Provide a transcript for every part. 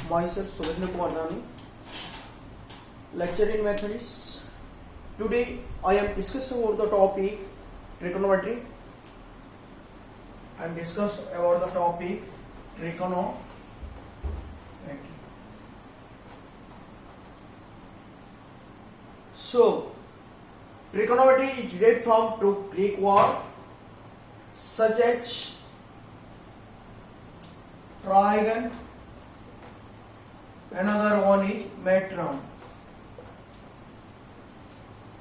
myself Subhendra Kumar Dani, lecturer in mathematics. Today I am discussing about the topic trigonometry. I am discuss about the topic trigonometry. So, trigonometry is derived from two Greek words such as trigon. Another one is metron.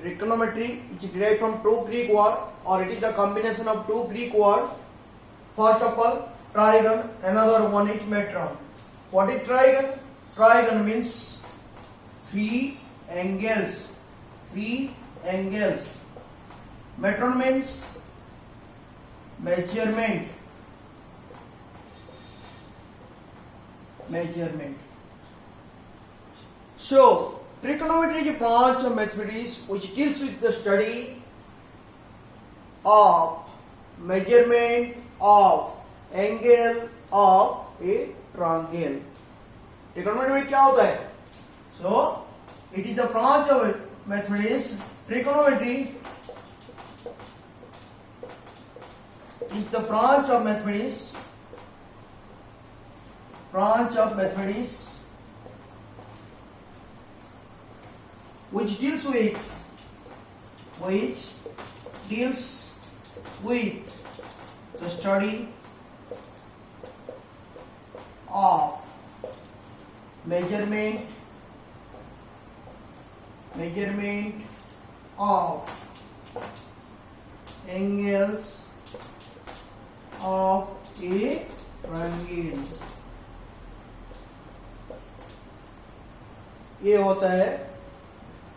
Trigonometry is derived from two Greek words, or it is the combination of two Greek words. First of all, trigon. Another one is metron. What is trigon? Trigon means three angles. Three angles. Metron means measurement. Measurement. So, trigonometry is a branch of mathematics which deals with the study of measurement of angle of a triangle. Trigonometry में क्या होता है? So, it is the branch of mathematics. Trigonometry is the branch of mathematics. Branch of mathematics which deals with the study of measurement of angles of a triangle. ये होता है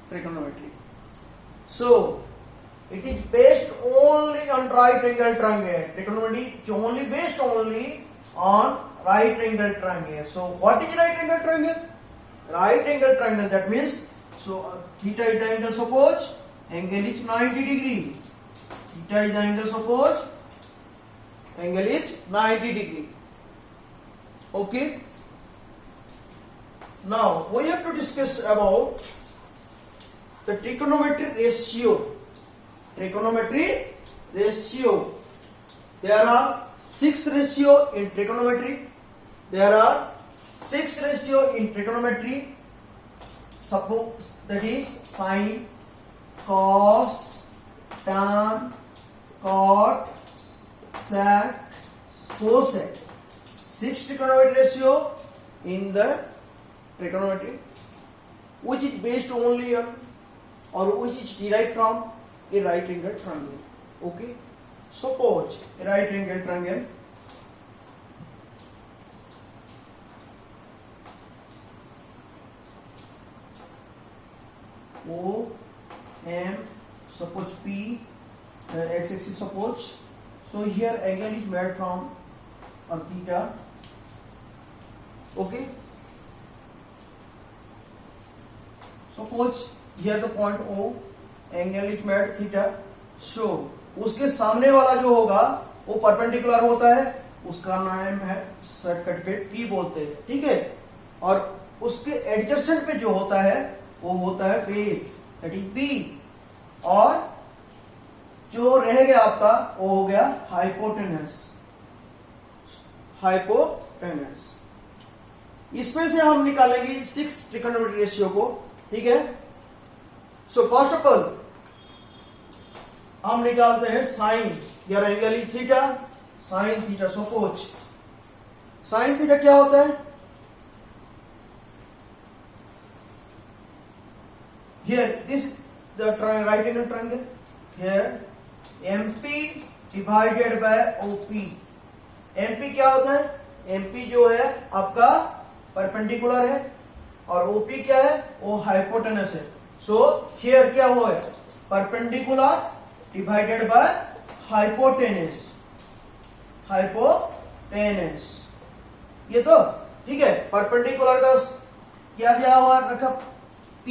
trigonometry. So, it is based only on right angle triangle. Trigonometry is only based only on right angle triangle. So, what is right angle triangle? Right angle triangle, that means, so theta is the angle, suppose angle is 90 degree. Theta is the angle, suppose angle is 90 degree. Okay. Now we have to discuss about the trigonometry ratio. Trigonometry ratio. There are 6 ratio in trigonometry. There are 6 ratio in trigonometry. Suppose that is sine, cos, tan, cot, sec, cosec. 6 trigonometry ratio in the trigonometry, which is based only on, or which is derived from a right angle triangle. Okay, suppose a right angle triangle. O M, suppose P, x axis suppose. So here angle is made from a theta. Okay. Suppose here the point O, angle is made theta. So उसके सामने वाला जो होगा वो perpendicular होता है, उसका नाम है शॉर्टकट पे P बोलते हैं, ठीक है. और उसके एडजस्टेंट पे जो होता है वो होता है बेस, दैट इज B. और जो रह गया आपका वो हो गया हाइपोटेनस. हाइपोटेनस. इसमें से हम निकालेंगे 6 ट्रिगोनोमेट्री रेशियो को, ठीक है. सो फर्स्ट ऑफ ऑल हम निकालते हैं साइन. यार angle is theta, sine theta. Suppose sine theta क्या होता है? Here this the right angle triangle. Here MP divided by OP. MP क्या होता है? एमपी जो है आपका परपेंडिकुलर है और ओपी क्या है? वो हाइपोटेनस है. सो हियर क्या हुआ है? Perpendicular divided by hypotenuse. Hypotenuse ये तो ठीक है. परपेंडिकुलर का क्या दिया हुआ रखा? P.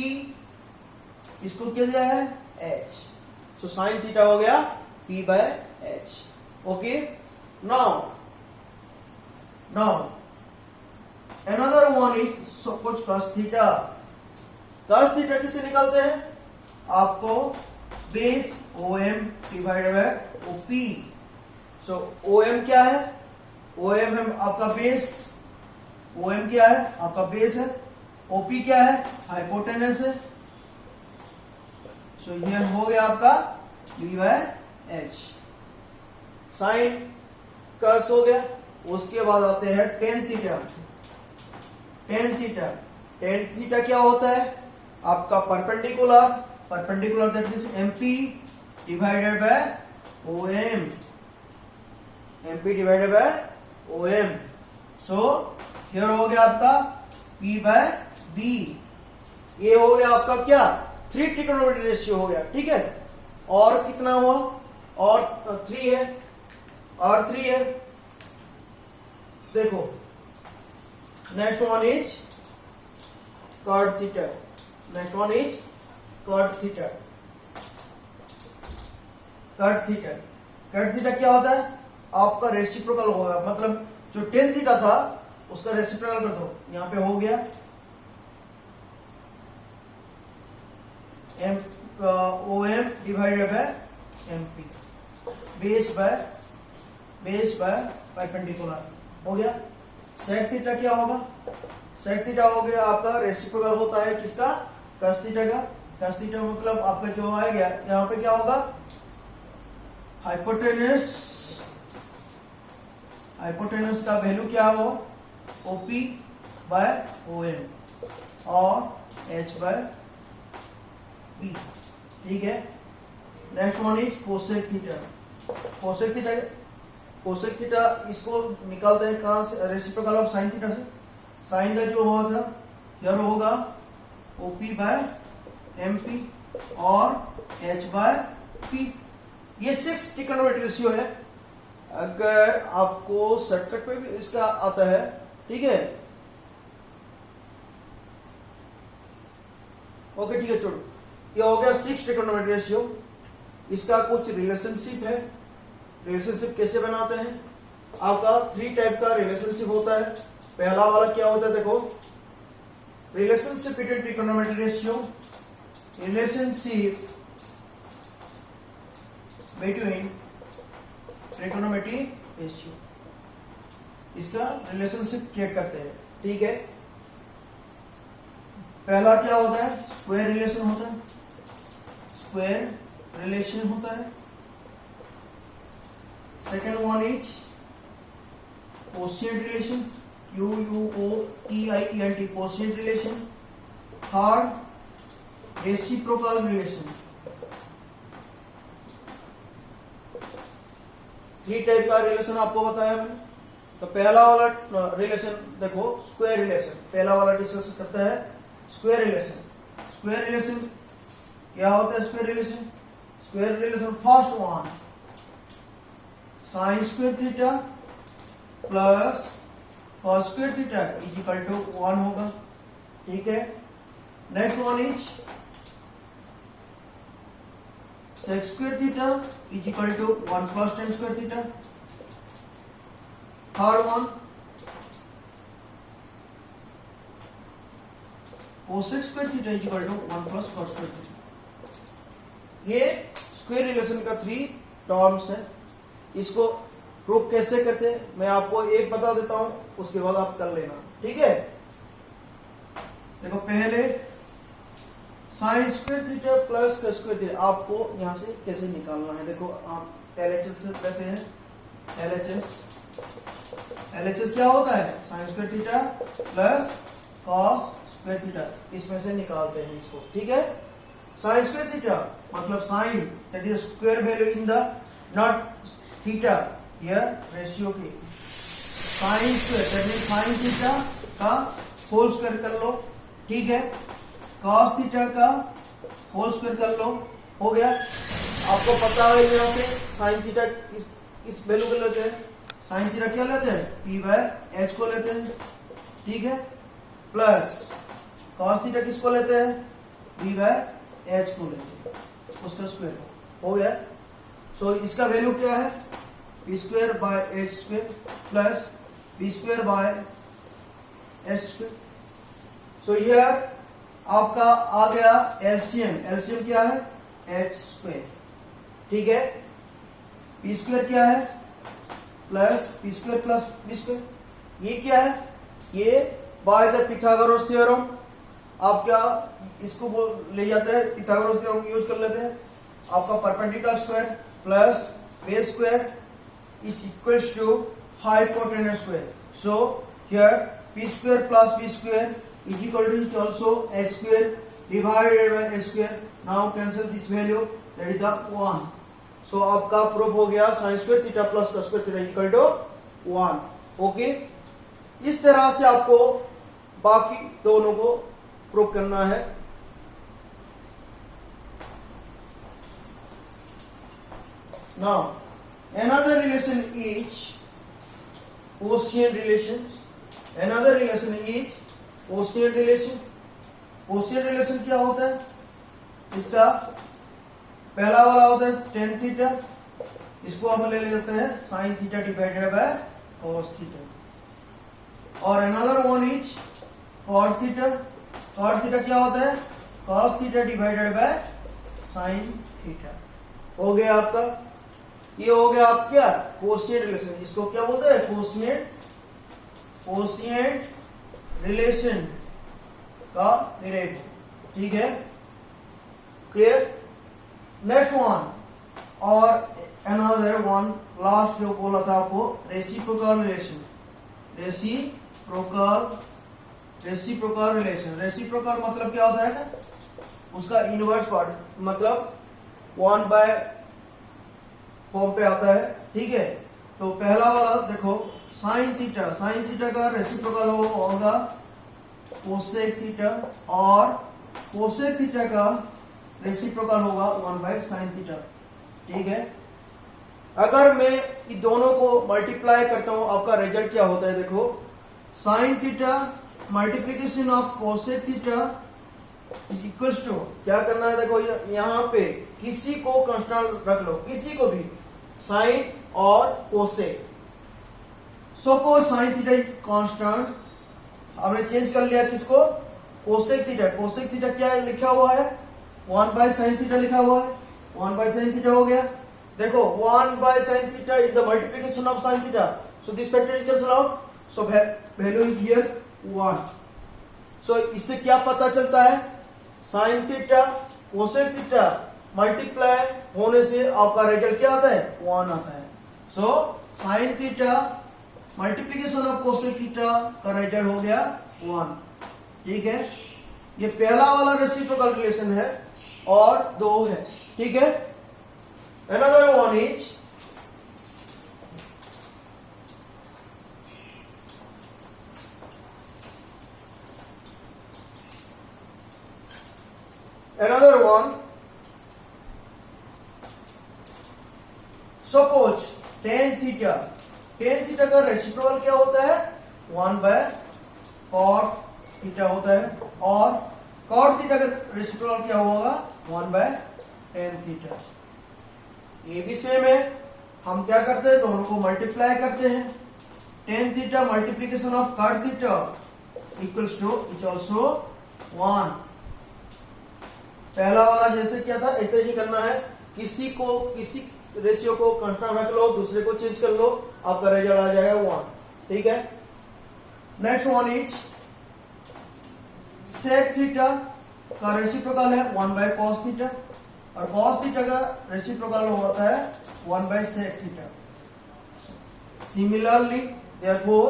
इसको क्या दिया है? H. सो साइन थीटा हो गया P by H. Okay. Now another one is suppose cos theta. cos theta किससे निकालते हैं? आपको base OM divided by OP। So OM क्या है? OM है आपका बेस, OM क्या है? आपका बेस है। OP क्या है? हाइपोटेनस है। सो ये हो गया आपका V बाय H। साइन कस हो गया। उसके बाद आते हैं tan theta. Tan theta, tan theta क्या होता है? आपका perpendicular, perpendicular that means MP divided by OM, MP divided by OM। So here हो गया आपका P बाय B। ये हो गया आपका क्या? 3 ट्रिगोनोमेट्री रेशियो हो गया, ठीक है। और कितना हुआ? और 3 है, और 3 है। देखो next one is cot theta. Next one is cot theta. cot theta, cot theta क्या होता है? आपका रेसिप्रोकल होगा, मतलब जो टेन थीटा था उसका रेसिप्रोकल कर दो। यहां पे हो गया OM divided by MP, base by perpendicular हो गया। सेक थीटा क्या होगा? सेक थीटा हो गया आपका रेसिप्रोकल होता है किसका? cos थीटा का। cos थीटा मतलब आपका जो आएगा यहाँ पे क्या होगा? हाइपोटेनस, हाइपोटेनस का वैल्यू क्या हो? OP बाय OM और H बाय B, ठीक है। Next one is cosec theta. Cosec theta, cosec theta इसको निकालते हैं कहां से? रेसिप्रोकल ऑफ साइन थीटा से। साइन का जो हुआ था यह होगा OP बाय MP और H बाय P। ये 6 ट्रिगोनोमेट्री रेशियो है। अगर आपको शॉर्टकट पे भी इसका आता है, ठीक है। ओके ठीक है, छोड़ो। ये हो गया 6 ट्रिगोनोमेट्री रेशियो। इसका कुछ रिलेशनशिप है। रिलेशनशिप कैसे बनाते हैं? आपका 3 टाइप का रिलेशनशिप होता है। पहला वाला क्या होता है? देखो, relationship between trigonometry ratio, relationship between trigonometry ratio, इसका रिलेशनशिप क्रिएट करते हैं, ठीक है। पहला क्या होता है? स्क्वायर रिलेशन होता है। स्क्वायर रिलेशन होता है। Second one is quotient relation, QUOTIENT, quotient relation. Third reciprocal relation. 3 type का रिलेशन आपको बताया मैंने। तो पहला वाला रिलेशन देखो, स्क्वायर रिलेशन। पहला वाला डिस्कस करता है स्क्वायर रिलेशन। स्क्वायर रिलेशन क्या होता है? Square relation, square relation first one sine square theta plus cos square theta is equal to 1 होगा, ठीक है। Next one is sec square theta is equal to 1 plus tan square theta. Third one cosec square theta is equal to 1 plus cos square theta. ये square relation का 3 terms है। इसको proof कैसे करते हैं मैं आपको एक बता देता हूं, उसके बाद आप कर लेना, ठीक है। देखो पहले sign square theta plus cos square theta आपको यहां से कैसे निकालना है। देखो आप LHS से कहते हैं। LHS क्या होता है? Sine square theta plus cos square theta, इसमें से निकालते हैं इसको, ठीक है। साइन स्क्वायर थीटा मतलब sine that is square value in the not theta, here ratio की sine square that means sine theta का होल स्क्वायर कर लो, ठीक है। कॉस थीटा का होल स्क्वायर कर लो, हो गया। आपको पता है यहाँ पे साइन थीटा इस वैल्यू को लेते हैं। साइन थीटा क्या लेते हैं? P बाय H को लेते हैं, ठीक है। प्लस कॉस थीटा किसको लेते हैं? V बाय H को लेते हैं, उसका स्क्वायर हो गया। सो इसका वैल्यू क्या है? P square by H square plus B square by S square. So here आपका आ गया एलसीएम। एलसीएम क्या है? H square. ठीक है, पी स्क्वायर क्या है? Plus P square plus B square. ये क्या है? ये बाय द पिथागोरस थ्योरम। आप क्या इसको ले जाते हैं, पिथागोरस थ्योरम यूज कर लेते हैं। आपका perpendicular square plus base square is equals to hypotenuse square. So here p square plus b square is equal to, which also h square divided by h square. Now cancel this value, that is the 1. So आपका proof हो गया sin square theta plus cos square theta equal to 1. Okay, इस तरह से आपको बाकी दोनों को प्रूफ करना है। Now another relation is quotient relation. Another relation is quotient relation. Quotient relation क्या होता है? इसका पहला वाला होता है tan थीटा, इसको हम ले लेते हैं sin theta divided by cos theta. और another one is cot theta. cot theta क्या होता है? cos theta divided by sin theta. हो गया आपका, ये हो गया आप क्या कोशिएंट रिलेशन। इसको क्या बोलते हैं? कोशिएंट रिलेशन का डेरिवेटिव। ठीक है, क्लियर? नेक्स्ट वन और अनदर वन, लास्ट जो बोला था आपको, reciprocal relation. Reciprocal relation. Reciprocal मतलब क्या होता है? उसका इनवर्स पार्ट, मतलब 1 बाय फॉर्म पे आता है। ठीक है, तो पहला वाला देखो साइन थीटा। साइन थीटा का रेसिप्रोकल होगा कोसेक थीटा, और कोसेक थीटा का रेसिप्रोकल होगा 1 बाय साइन थीटा। ठीक है, अगर मैं इन दोनों को मल्टीप्लाई करता हूं, आपका रिजल्ट क्या होता है? देखो, sine theta multiplication of cosec theta is equals to, क्या करना है? देखो यहां पे किसी को कांस्टेंट रख लो, किसी को भी, साइन और cosec. Suppose sine theta is constant, हमने चेंज कर लिया किसको? Cosec theta. कोसेक थीटा क्या लिखा हुआ है? 1 बाय साइन थीटा लिखा हुआ है। 1 बाय साइन थीटा हो गया। देखो 1 by sine theta is the multiplication of sine theta, so this factor is cancel out, so value is here 1। सो इससे क्या पता चलता है? Sine theta cosec theta multiply होने से आपका रिजल्ट क्या आता है? 1 आता है। So sine theta multiplication of cosec theta का रिजल्ट हो गया 1। ठीक है, ये पहला वाला रेसिप्रोकल रिलेशन है और 2 है। ठीक है, another one is another one, suppose tan theta। tan theta का रेसिप्रोकल क्या होता है? 1 बाय cot थीटा होता है, और cot थीटा का रेसिप्रोकल क्या होगा? 1 बाय tan थीटा। ये भी सेम है, हम क्या करते हैं? दोनों को मल्टीप्लाई करते हैं। tan theta multiplication of cot theta equals two is also 1। पहला वाला जैसे क्या था ऐसे ही करना है, किसी रेशियो को कांस्टेंट रख लो, दूसरे को चेंज कर लो, आपका रिजल्ट आ जाएगा 1। ठीक है, next one is sec theta का रेसिप्रोकल है 1 बाय कॉस थीटा, और कॉस थीटा का रेसिप्रोकल होता है 1 by sec theta. Similarly therefore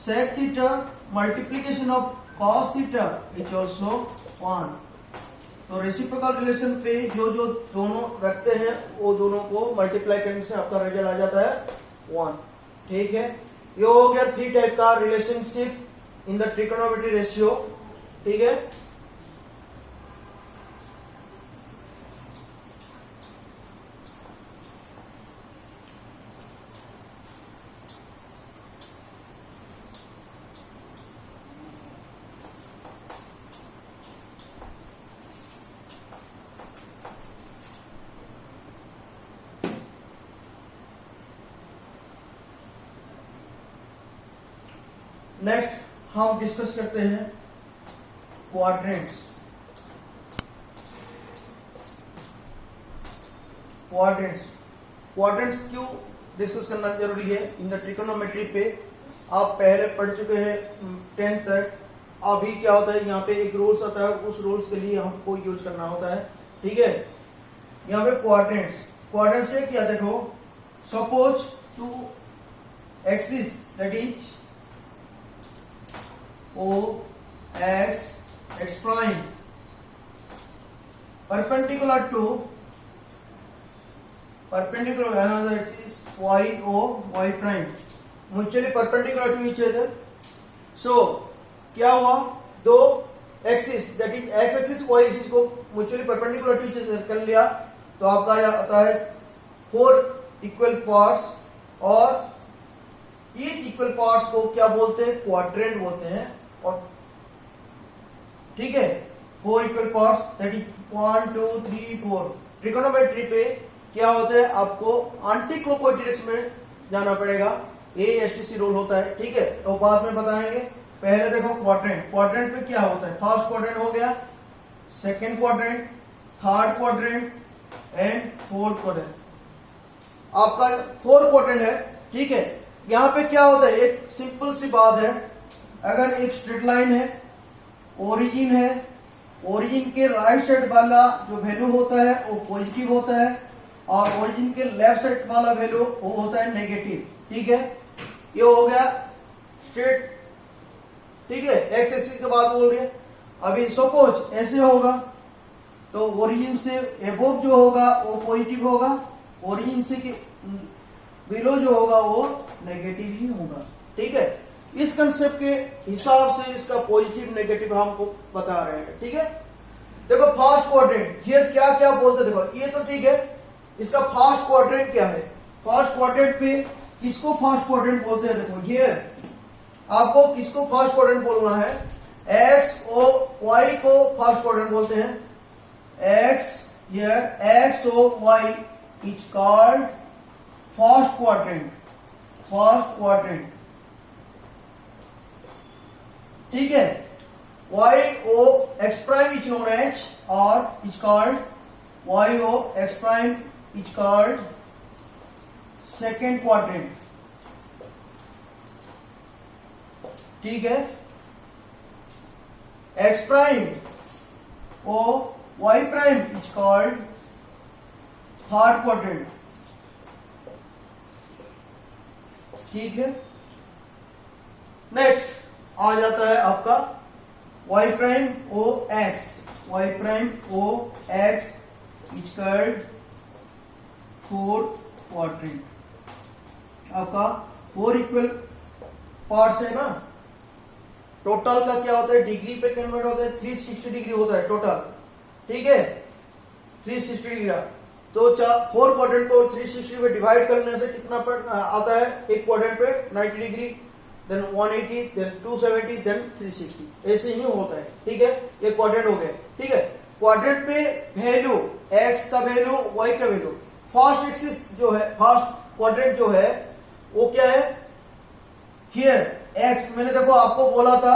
sec theta multiplication of cos theta is also 1। तो रेसिप्रोकल रिलेशन पे जो दोनों रखते हैं वो दोनों को मल्टीप्लाई करने से आपका रिजल्ट आ जाता है 1। ठीक है, ये हो गया 3 टाइप का relationship in the trigonometry ratio. ठीक है, नेक्स्ट हम डिस्कस करते हैं क्वाड्रेंट्स। क्वाड्रेंट्स क्यों डिस्कस करना जरूरी है? इन द ट्रिकोनोमेट्री पे आप पहले पढ़ चुके हैं 10th तक। अभी क्या होता है, यहाँ पे एक रूल्स आता है, उस रूल्स के लिए हमको यूज करना होता है, ठीक है। यहाँ पे क्वाड्रेंट्स क्या किया, देखो suppose two axis that is O X prime perpendicular another axis y o y prime mutually perpendicular to each other. So क्या हुआ, दो axis that is x axis y axis को mutually perpendicular to each other कर लिया, तो आपका यह आता है 4 इक्वल पार्ट्स, और ईच इक्वल पार्ट्स को क्या बोलते हैं, क्वाड्रेंट बोलते हैं। और ठीक है, 4 equal parts that is 1 2 3 4। Trigonometry पे क्या होता है, आपको एंटी क्लॉकवाइज डायरेक्शन में जाना पड़ेगा, ASTC रूल होता है, ठीक है, तो बाद में बताएंगे। पहले देखो क्वाड्रेंट पे क्या होता है, फर्स्ट क्वाड्रेंट हो गया, second quadrant, third quadrant and fourth quadrant. आपका 4 क्वाड्रेंट है, ठीक है। यहाँ पे क्या होता है, एक सिंपल सी बात है, अगर एक स्ट्रेट लाइन है, ओरिजिन है, ओरिजिन के राइट साइड वाला जो वैल्यू होता है वो पॉजिटिव होता है, और ओरिजिन के लेफ्ट साइड वाला वैल्यू वो होता है नेगेटिव, ठीक है। ये हो गया स्ट्रेट, ठीक है, एक्स एक्सिस के बाद बोल रही है। अभी सपोज ऐसे होगा, तो ओरिजिन से एबोव जो होगा वो पॉजिटिव होगा, ओरिजिन से बिलो जो होगा वो नेगेटिव ही होगा, ठीक है। इस कंसेप्ट के हिसाब से इसका पॉजिटिव नेगेटिव हमको बता रहे हैं, ठीक है। देखो फर्स्ट क्वाड्रेंट, ये क्या क्या बोलते, देखो ये तो ठीक है, इसका फर्स्ट क्वाड्रेंट क्या है, फर्स्ट क्वाड्रेंट पे किसको फर्स्ट क्वाड्रेंट बोलते हैं, देखो ये आपको किसको फर्स्ट क्वाड्रेंट बोलना है, एक्स ओ वाई को फर्स्ट क्वाड्रेंट बोलते हैं। X here X O Y is called first quadrant, ठीक है। y o x prime is known as or is called y o x prime is called second quadrant, ठीक है। x prime o y prime is called third quadrant, ठीक है। Next आ जाता है आपका y prime O X, y prime O X is called fourth quadrant. आपका 4 equal parts है ना, टोटल का क्या होता है, डिग्री पे कन्वर्ट होता है, 360 डिग्री होता है टोटल, ठीक है, 360 डिग्री। तो 4 क्वाड्रेंट को 360 में डिवाइड करने से कितना आता है, एक क्वाड्रेंट पे 90 डिग्री, देन 180, देन 270, देन 360, ऐसे ही होता है, ठीक है। ये क्वाड्रेंट हो गया, ठीक है। क्वाड्रेंट पे वैल्यू x का वैल्यू, y का वैल्यू, फर्स्ट एक्सिस जो है, फर्स्ट क्वाड्रेंट जो है वो क्या है, हियर x, मैंने देखो आपको बोला था,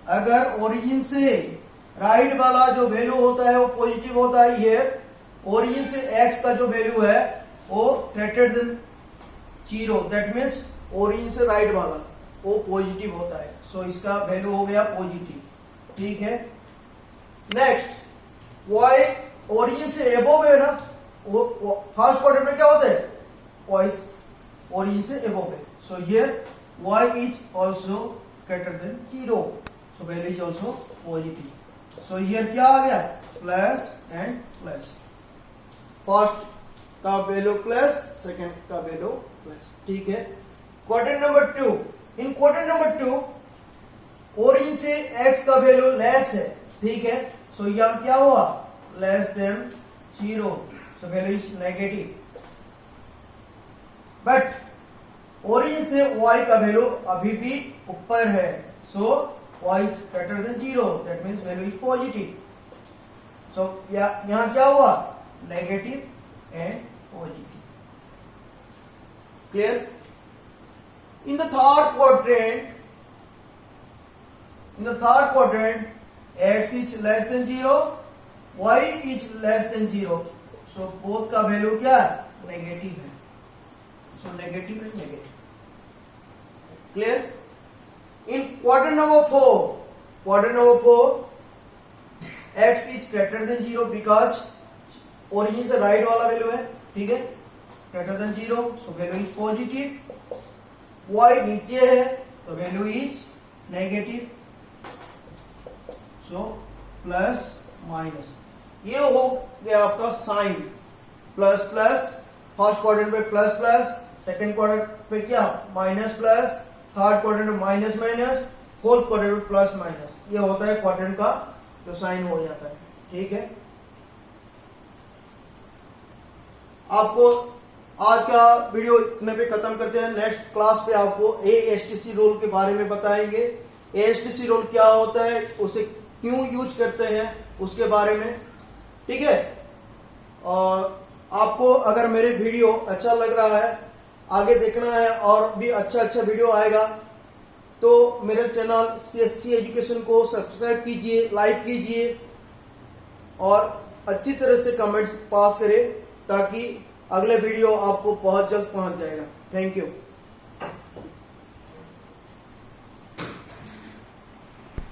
अगर ओरिजिन से राइट वाला जो वैल्यू होता है वो पॉजिटिव होता है, हियर ओरिजिन से x का जो वैल्यू है वो greater than 0, that means origin से राइट वाला वो पॉजिटिव होता है, सो इसका वैल्यू हो गया पॉजिटिव, ठीक है। नेक्स्ट y ओरिजिन से एबोव है ना, वो फर्स्ट क्वाड्रेंट में क्या होता है, y ओरिजिन से एबोव है, so here y is also greater than 0, so value is also positive, so here क्या आ गया, प्लस एंड प्लस, फर्स्ट का वैल्यू प्लस, सेकंड का वैल्यू प्लस, ठीक है। क्वाड्रेंट नंबर 2, इन क्वाड्रेंट नंबर 2 ओरिजिन से x का वैल्यू लेस है, ठीक है, सो यहां क्या हुआ, less than 0, so value is negative. But origin से y का वैल्यू अभी भी ऊपर है, so y is greater than 0, that means value is positive, so यहां क्या हुआ, negative and positive, clear. In the third quadrant, In the third quadrant, x is less than 0, y is less than 0. So both का value क्या है? Negative है. So negative and negative. Clear? In quadrant number 4, x is greater than 0 because origin से right वाला value है. ठीक है, greater than 0, so value is positive. y नीचे है तो value is negative. So plus minus, ये हो गया आपका sign. Plus plus, first quadrant पे प्लस प्लस, सेकंड क्वाड्रेंट पे क्या माइनस प्लस, थर्ड क्वाड्रेंट में माइनस माइनस, फोर्थ क्वाड्रेंट में प्लस माइनस. ये होता है क्वाड्रेंट का जो साइन हो जाता है. ठीक है, आपको आज का वीडियो इतने पे खत्म करते हैं. नेक्स्ट क्लास पे आपको ASTC रोल के बारे में बताएंगे. ASTC रोल क्या होता है, उसे क्यों यूज करते हैं, उसके बारे में. ठीक है, और आपको अगर मेरे वीडियो अच्छा लग रहा है, आगे देखना है और भी अच्छा अच्छा वीडियो आएगा, तो मेरे चैनल CSC एजुकेशन को सब्सक्राइब कीजिए, लाइक कीजिए और अच्छी तरह से कमेंट्स पास करें ताकि अगले वीडियो आपको बहुत जल्द पहुंच जाएगा. Thank you.